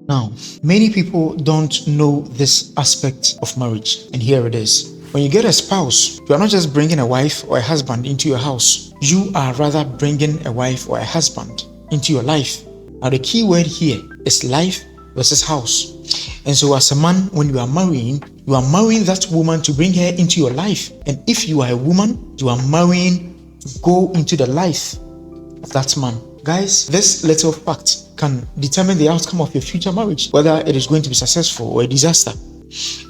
Now, many people don't know this aspect of marriage, and here it is. When you get a spouse, you are not just bringing a wife or a husband into your house. You are rather bringing a wife or a husband into your life. Now, the key word here is life versus house. And so as a man, when you are marrying that woman to bring her into your life. And if you are a woman, you are marrying to go into the life of that man. Guys, this little fact can determine the outcome of your future marriage, whether it is going to be successful or a disaster.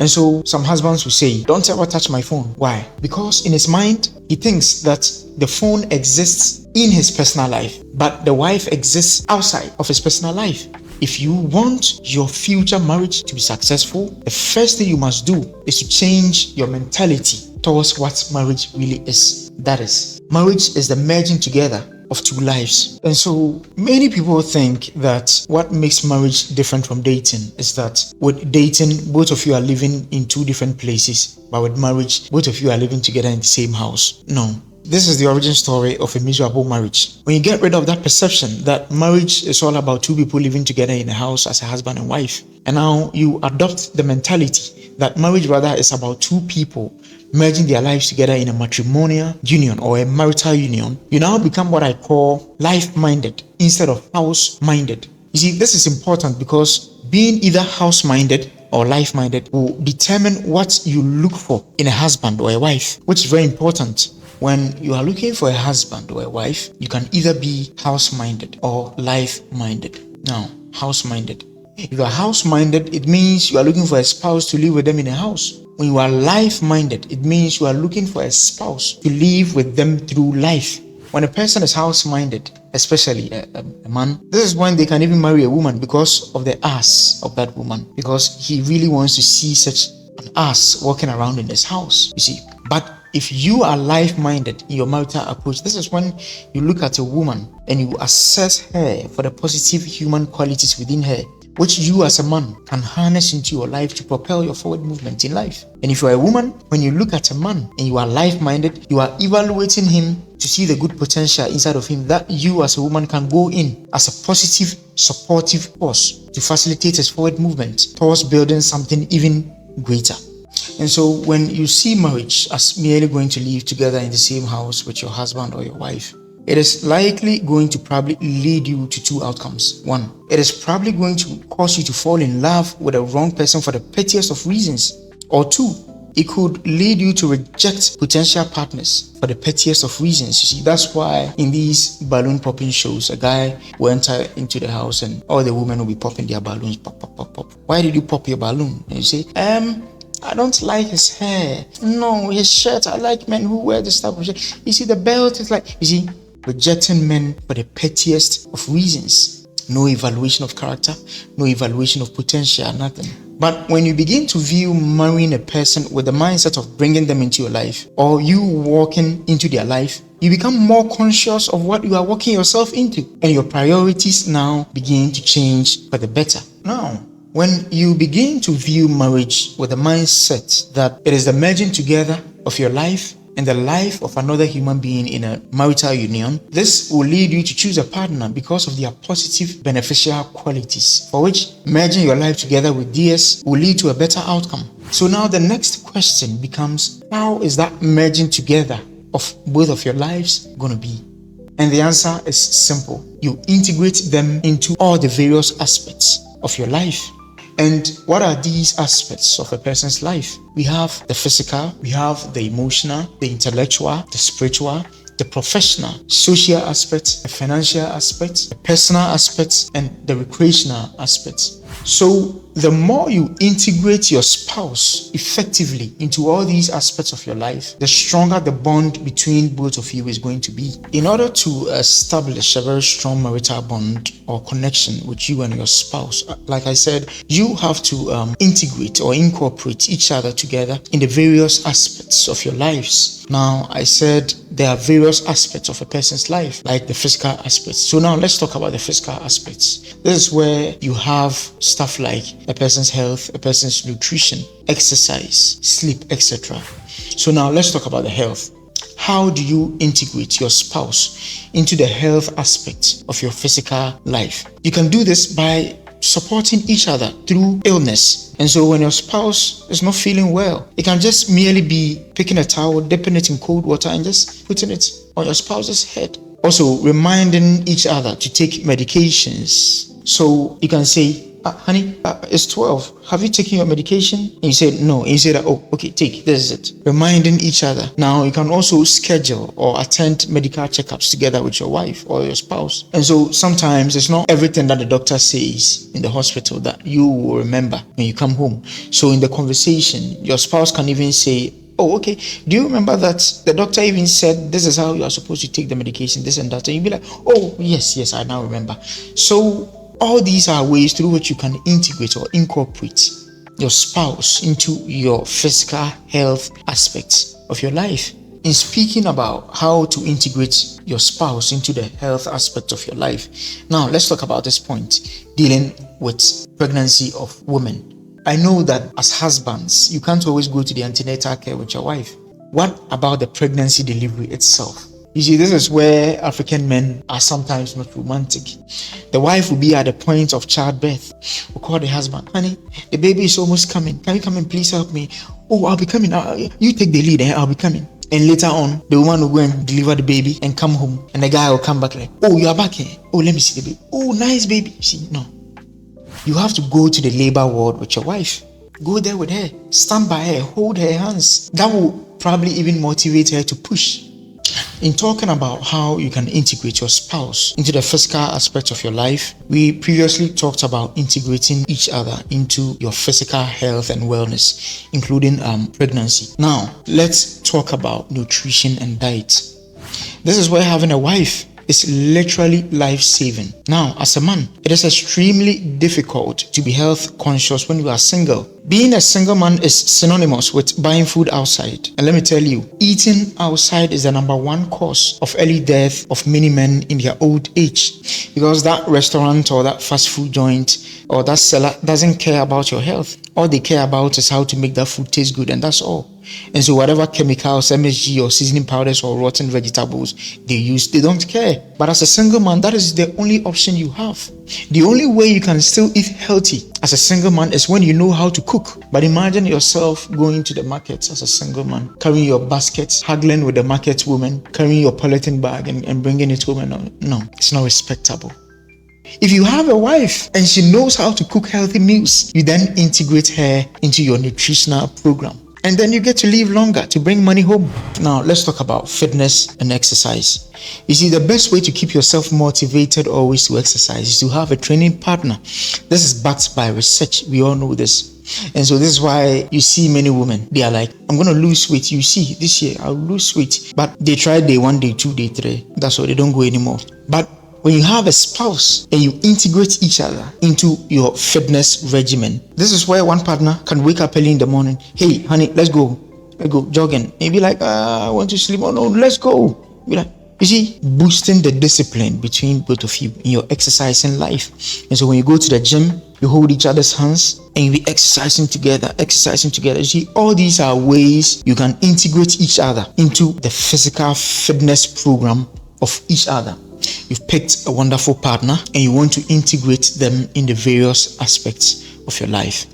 And so some husbands will say, don't ever touch my phone. Why? Because in his mind, he thinks that the phone exists in his personal life, but the wife exists outside of his personal life. If you want your future marriage to be successful, the first thing you must do is to change your mentality towards what marriage really is. That is, marriage is the merging together of two lives. And so many people think that what makes marriage different from dating is that with dating, both of you are living in two different places, but with marriage, both of you are living together in the same house. No. This is the origin story of a miserable marriage. When you get rid of that perception that marriage is all about two people living together in a house as a husband and wife, and now you adopt the mentality that marriage rather is about two people merging their lives together in a matrimonial union or a marital union, you now become what I call life-minded instead of house-minded. You see, this is important because being either house-minded or life-minded will determine what you look for in a husband or a wife, which is very important. When you are looking for a husband or a wife, you can either be house-minded or life-minded. Now, house-minded. If you are house-minded, it means you are looking for a spouse to live with them in a house. When you are life-minded, it means you are looking for a spouse to live with them through life. When a person is house-minded, especially a man, this is when they can even marry a woman because of the ass of that woman, because he really wants to see such an ass walking around in his house, you see. But if you are life-minded in your marital approach, this is when you look at a woman and you assess her for the positive human qualities within her, which you as a man can harness into your life to propel your forward movement in life. And if you are a woman, when you look at a man and you are life-minded, you are evaluating him to see the good potential inside of him that you as a woman can go in as a positive, supportive force to facilitate his forward movement towards building something even greater. And so when you see marriage as merely going to live together in the same house with your husband or your wife, it is likely going to probably lead you to two outcomes. One, it is probably going to cause you to fall in love with a wrong person for the pettiest of reasons. Or two, it could lead you to reject potential partners for the pettiest of reasons. You see, that's why in these balloon popping shows, a guy will enter into the house and all the women will be popping their balloons. Pop, pop, pop, pop. Why did you pop your balloon? And you say, I don't like his hair. No, his shirt. I like men who wear this type of shirt. You see, the belt is like, you see, rejecting men for the pettiest of reasons. No evaluation of character, no evaluation of potential, nothing. But when you begin to view marrying a person with the mindset of bringing them into your life, or you walking into their life, you become more conscious of what you are walking yourself into, and your priorities now begin to change for the better. Now, when you begin to view marriage with the mindset that it is the merging together of your life and the life of another human being in a marital union, this will lead you to choose a partner because of their positive beneficial qualities, for which merging your life together with theirs will lead to a better outcome. So now the next question becomes, how is that merging together of both of your lives going to be? And the answer is simple. You integrate them into all the various aspects of your life. And what are these aspects of a person's life? We have the physical, we have the emotional, the intellectual, the spiritual, the professional, social aspects, the financial aspects, the personal aspects, and the recreational aspects. So the more you integrate your spouse effectively into all these aspects of your life, the stronger the bond between both of you is going to be. In order to establish a very strong marital bond or connection with you and your spouse, like I said, you have to integrate or incorporate each other together in the various aspects of your lives. Now, I said there are various aspects of a person's life, like the physical aspects. So now let's talk about the physical aspects. This is where you have stuff like a person's health, a person's nutrition, exercise, sleep, etc. So now let's talk about the health. How do you integrate your spouse into the health aspect of your physical life? You can do this by supporting each other through illness. And so when your spouse is not feeling well, it can just merely be picking a towel, dipping it in cold water, and just putting it on your spouse's head. Also, reminding each other to take medications. So you can say, honey, it's 12. Have you taken your medication? And you said no. And you say that, oh, okay, take, this is it. Reminding each other. Now, you can also schedule or attend medical checkups together with your wife or your spouse. And so sometimes it's not everything that the doctor says in the hospital that you will remember when you come home. So in the conversation, your spouse can even say, oh, okay, do you remember that the doctor even said this is how you are supposed to take the medication, this and that? And you'll be like, oh, yes, I now remember. So all these are ways through which you can integrate or incorporate your spouse into your physical health aspects of your life. In speaking about how to integrate your spouse into the health aspect of your life, now let's talk about this point, dealing with pregnancy of women. I know that as husbands, you can't always go to the antenatal care with your wife. What about the pregnancy delivery itself? You see, this is where African men are sometimes not romantic. The wife will be at the point of childbirth. We'll call the husband, honey, the baby is almost coming. Can you come and please help me? Oh, I'll be coming. You take the lead and I'll be coming. And later on, the woman will go and deliver the baby and come home. And the guy will come back like, oh, you are back here. Oh, let me see the baby. Oh, nice baby. See, no. You have to go to the labor ward with your wife. Go there with her. Stand by her. Hold her hands. That will probably even motivate her to push. In talking about how you can integrate your spouse into the physical aspect of your life, we previously talked about integrating each other into your physical health and wellness, including pregnancy. Now, let's talk about nutrition and diet. This is where having a wife is literally life-saving. Now, as a man, it is extremely difficult to be health conscious when you are single. Being a single man is synonymous with buying food outside. And let me tell you, eating outside is the number one cause of early death of many men in their old age. Because that restaurant or that fast food joint or that seller doesn't care about your health. All they care about is how to make that food taste good, and that's all. And so whatever chemicals, MSG or seasoning powders or rotten vegetables they use, they don't care. But as a single man, that is the only option you have. The only way you can still eat healthy as a single man is when you know how to cook. But imagine yourself going to the market as a single man, carrying your basket, haggling with the market woman, carrying your polythene bag and bringing it home. No, it's not respectable. If you have a wife and she knows how to cook healthy meals, you then integrate her into your nutritional program. And then you get to live longer to bring money home. Now, let's talk about fitness and exercise. You see, the best way to keep yourself motivated always to exercise is to have a training partner. This is backed by research. We all know this. And so this is why you see many women, they are like, I'm going to lose weight. You see, this year I'll lose weight. But they try day 1, day 2, day 3. That's why they don't go anymore. But when you have a spouse and you integrate each other into your fitness regimen, this is where one partner can wake up early in the morning. Hey, honey, let's go jogging. And be like, I want to sleep. Oh no, let's go. Be like, you see, boosting the discipline between both of you in your exercising life. And so when you go to the gym, you hold each other's hands and you be exercising together. You see, all these are ways you can integrate each other into the physical fitness program of each other. You've picked a wonderful partner and you want to integrate them in the various aspects of your life.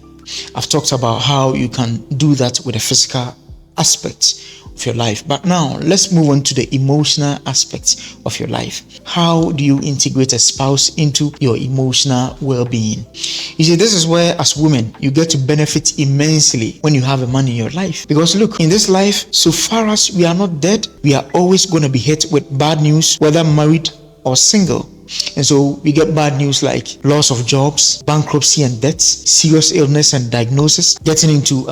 I've talked about how you can do that with the physical aspects of your life. But now let's move on to the emotional aspects of your life. How do you integrate a spouse into your emotional well-being? You see, this is where as women, you get to benefit immensely when you have a man in your life. Because look, in this life, so far as we are not dead, we are always going to be hit with bad news, whether married or single. And so we get bad news like loss of jobs, bankruptcy and debts, serious illness and diagnosis, getting into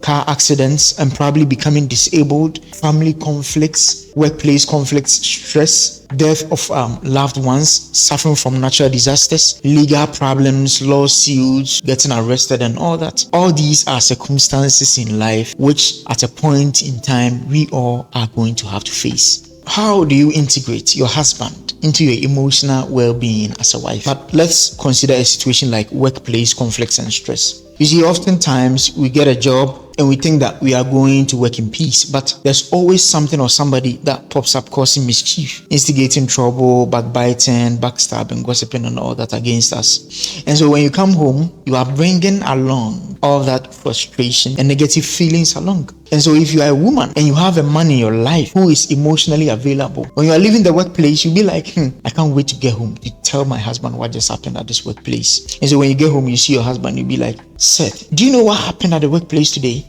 car accidents and probably becoming disabled, family conflicts, workplace conflicts, stress, death of loved ones, suffering from natural disasters, legal problems, lawsuits, getting arrested and all that. All these are circumstances in life which at a point in time we all are going to have to face. how do you integrate your husband into your emotional well-being as a wife? But let's consider a situation like workplace conflicts and stress. You see, oftentimes we get a job and we think that we are going to work in peace, but there's always something or somebody that pops up causing mischief, instigating trouble, backbiting, backstabbing, gossiping, and all that against us. And so when you come home, you are bringing along all that frustration and negative feelings along. And so if you are a woman and you have a man in your life who is emotionally available, when you are leaving the workplace, you'll be like, I can't wait to get home to tell my husband what just happened at this workplace. And so when you get home, you see your husband, you'll be like, Seth, do you know what happened at the workplace today?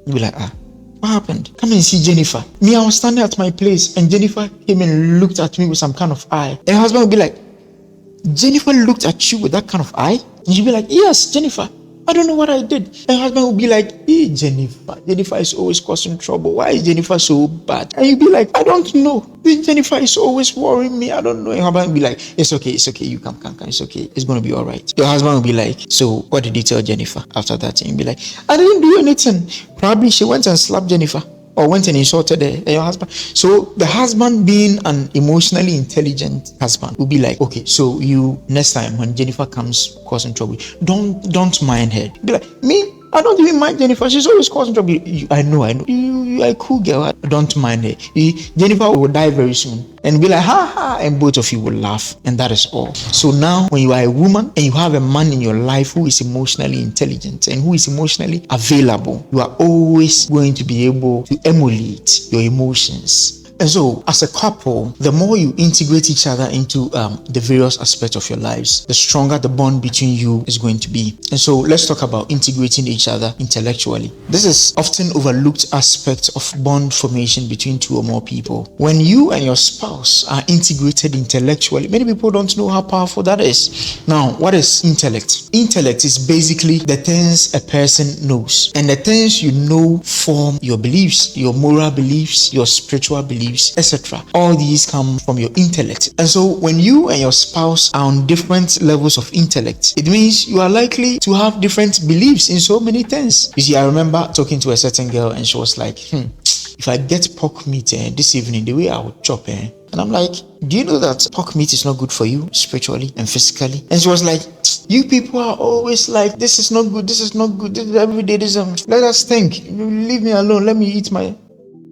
You'll be like, what happened? Come and see Jennifer. Me, I was standing at my place and Jennifer came and looked at me with some kind of eye. And your husband will be like, Jennifer looked at you with that kind of eye? And you'll be like, yes, Jennifer. I don't know what I did. And your husband will be like, hey, Jennifer is always causing trouble. Why is Jennifer so bad? And you'll be like, I don't know. Jennifer is always worrying me. I don't know. And your husband will be like, it's okay. You come. It's okay. It's going to be all right. Your husband will be like, so what did you tell Jennifer after that? And you'll be like, I didn't do anything. Probably she went and slapped Jennifer or went and insulted your husband. So the husband, being an emotionally intelligent husband, will be like, okay, so you, next time when Jennifer comes causing trouble, don't mind her. Be like, me, I don't even mind Jennifer. She's always causing trouble. I know. You are a cool girl. Don't mind her. Jennifer will die very soon. And be like, ha, and both of you will laugh. And that is all. So now, when you are a woman and you have a man in your life who is emotionally intelligent and who is emotionally available, you are always going to be able to emulate your emotions. And so, as a couple, the more you integrate each other into the various aspects of your lives, the stronger the bond between you is going to be. And so, let's talk about integrating each other intellectually. This is often overlooked aspect of bond formation between two or more people. When you and your spouse are integrated intellectually, many people don't know how powerful that is. Now, what is intellect? Intellect is basically the things a person knows. And the things you know form your beliefs, your moral beliefs, your spiritual beliefs, etc. All these come from your intellect. And so when you and your spouse are on different levels of intellect, it means you are likely to have different beliefs in so many things. You see, I remember talking to a certain girl and she was like, if I get pork meat this evening, the way I would chop and I'm like, do you know that pork meat is not good for you spiritually and physically? And she was like, you people are always like, this is not good, this is not good, this is every day, let us think, leave me alone, let me eat my...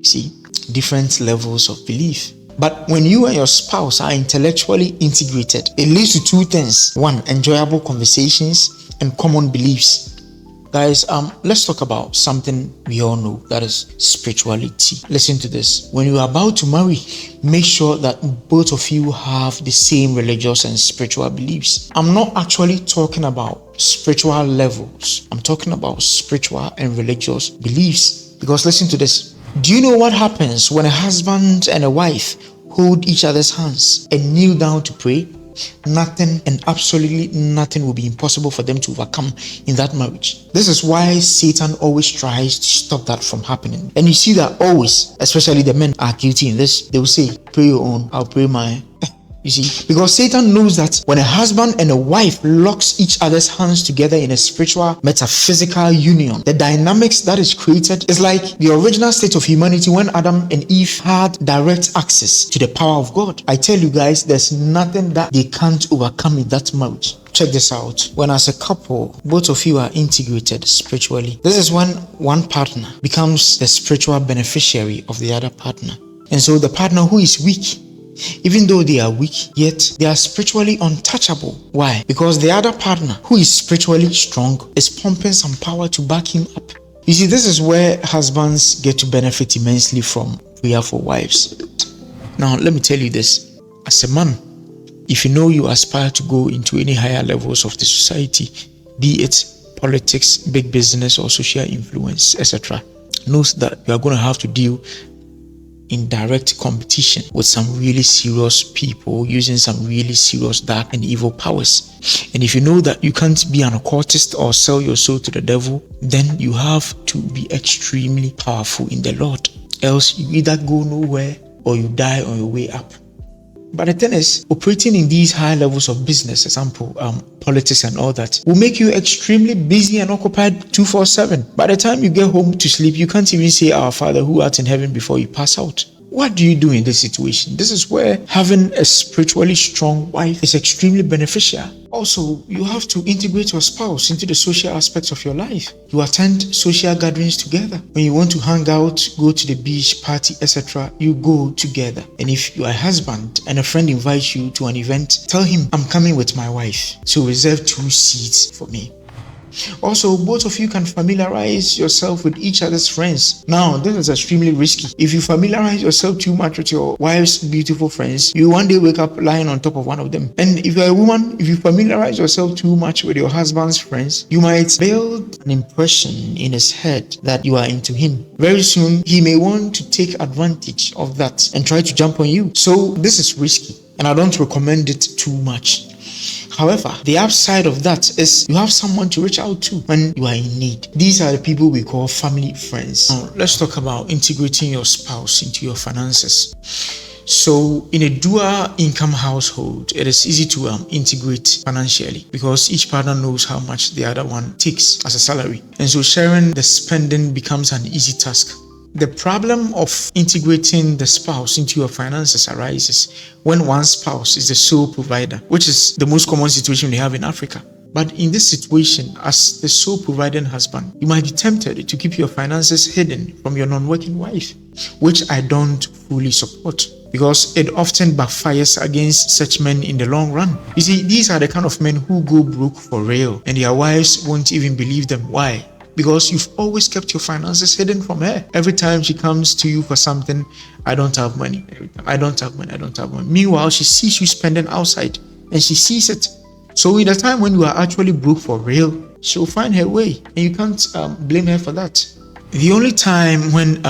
See, different levels of belief. But when you and your spouse are intellectually integrated, it leads to two things. One, enjoyable conversations and common beliefs. Guys, let's talk about something we all know, that is spirituality. Listen to this. When you are about to marry, make sure that both of you have the same religious and spiritual beliefs. I'm not actually talking about spiritual levels. I'm talking about spiritual and religious beliefs. Because listen to this. Do you know what happens when a husband and a wife hold each other's hands and kneel down to pray? Nothing and absolutely nothing will be impossible for them to overcome in that marriage. This is why Satan always tries to stop that from happening. And you see that always, especially the men are guilty in this. They will say, pray your own, I'll pray mine. You see, because Satan knows that when a husband and a wife locks each other's hands together in a spiritual, metaphysical union, the dynamics that is created is like the original state of humanity when Adam and Eve had direct access to the power of God. I tell you guys, there's nothing that they can't overcome in that marriage. Check this out. When as a couple, both of you are integrated spiritually, this is when one partner becomes the spiritual beneficiary of the other partner. And so the partner who is weak, even though they are weak, yet they are spiritually untouchable. Why? Because the other partner, who is spiritually strong, is pumping some power to back him up. You see, this is where husbands get to benefit immensely from prayer for wives. Now, let me tell you this. As a man, if you know you aspire to go into any higher levels of the society, be it politics, big business, or social influence, etc., knows that you are going to have to deal in direct competition with some really serious people using some really serious dark and evil powers. And if you know that you can't be an occultist or sell your soul to the devil, then you have to be extremely powerful in the Lord. Else you either go nowhere or you die on your way up. But the thing is, operating in these high levels of business, example, politics and all that, will make you extremely busy and occupied 24/7. By the time you get home to sleep, you can't even say, Our Father who art in heaven before you pass out. what do you do in this situation? This is where having a spiritually strong wife is extremely beneficial. Also, you have to integrate your spouse into the social aspects of your life. You attend social gatherings together. When you want to hang out, go to the beach, party, etc., you go together. And if you are a husband and a friend invites you to an event, tell him, I'm coming with my wife, so reserve 2 seats for me. Also, both of you can familiarize yourself with each other's friends. Now, this is extremely risky. If you familiarize yourself too much with your wife's beautiful friends, you one day wake up lying on top of one of them. And if you're a woman, if you familiarize yourself too much with your husband's friends, you might build an impression in his head that you are into him. Very soon, he may want to take advantage of that and try to jump on you. So this is risky, and I don't recommend it too much. However, the upside of that is you have someone to reach out to when you are in need. These are the people we call family friends. Now, let's talk about integrating your spouse into your finances. So in a dual income household, it is easy to integrate financially because each partner knows how much the other one takes as a salary. And so sharing the spending becomes an easy task. The problem of integrating the spouse into your finances arises when one spouse is the sole provider, which is the most common situation we have in Africa. But in this situation, as the sole providing husband, you might be tempted to keep your finances hidden from your non-working wife, which I don't fully support because it often backfires against such men in the long run. You see, these are the kind of men who go broke for real and their wives won't even believe them. Why? Because you've always kept your finances hidden from her. Every time she comes to you for something, I don't have money. I don't have money. Meanwhile, she sees you spending outside and she sees it. So in the time when you are actually broke for real, she'll find her way and you can't blame her for that. The only time when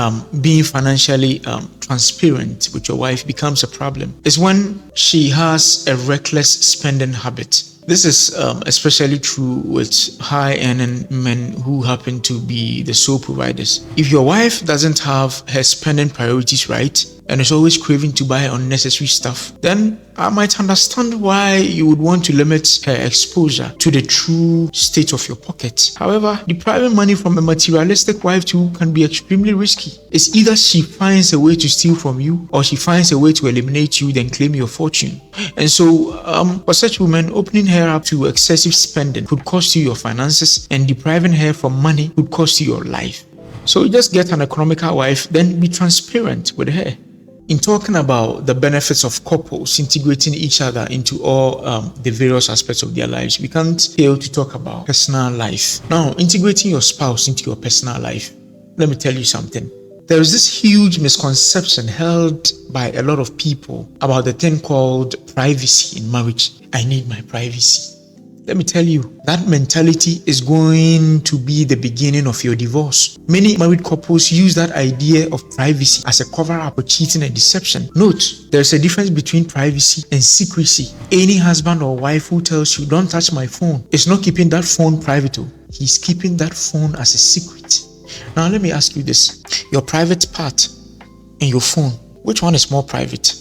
being financially transparent with your wife becomes a problem is when she has a reckless spending habit. This is especially true with high-earning men who happen to be the sole providers. If your wife doesn't have her spending priorities right and is always craving to buy unnecessary stuff, then I might understand why you would want to limit her exposure to the true state of your pocket. However, depriving money from a materialistic wife too can be extremely risky. It's either she finds a way to steal from you or she finds a way to eliminate you, then claim your fortune. And so, for such women, opening her up to excessive spending could cost you your finances, and depriving her from money could cost you your life. So you just get an economical wife, then be transparent with her. In talking about the benefits of couples integrating each other into all the various aspects of their lives, we can't fail to talk about personal life. Now, integrating your spouse into your personal life, let me tell you something. There is this huge misconception held by a lot of people about the thing called privacy in marriage. I need my privacy. Let me tell you, that mentality is going to be the beginning of your divorce. Many married couples use that idea of privacy as a cover-up for cheating and deception. Note, there's a difference between privacy and secrecy. Any husband or wife who tells you, don't touch my phone, is not keeping that phone private. He's keeping that phone as a secret. Now, let me ask you this. Your private part and your phone, which one is more private?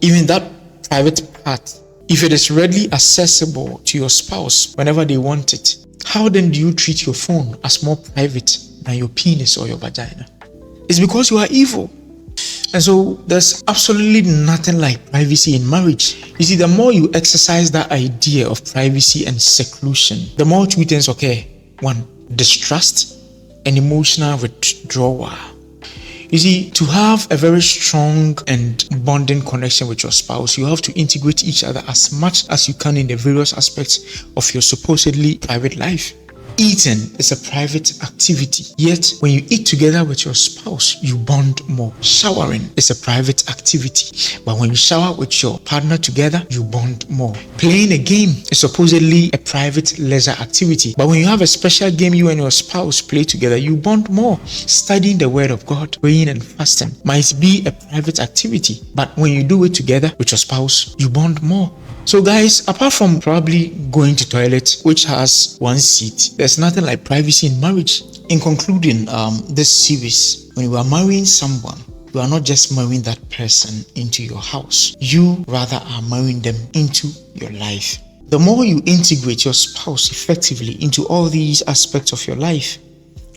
Even that private part, if it is readily accessible to your spouse whenever they want it, how then do you treat your phone as more private than your penis or your vagina? It's because you are evil. And so there's absolutely nothing like privacy in marriage. You see, the more you exercise that idea of privacy and seclusion, the more two things occur. 1, distrust and emotional withdrawal. You see, to have a very strong and bonding connection with your spouse, you have to integrate each other as much as you can in the various aspects of your supposedly private life. Eating is a private activity, yet when you eat together with your spouse, you bond more. Showering is a private activity, but when you shower with your partner together, you bond more. Playing a game is supposedly a private leisure activity, but when you have a special game you and your spouse play together, you bond more. Studying the word of God, praying and fasting might be a private activity, but when you do it together with your spouse, you bond more. So guys, apart from probably going to toilet, which has 1 seat, there's nothing like privacy in marriage. In concluding this series, when you are marrying someone, you are not just marrying that person into your house. You rather are marrying them into your life. The more you integrate your spouse effectively into all these aspects of your life,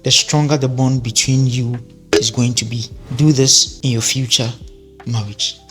the stronger the bond between you is going to be. Do this in your future marriage.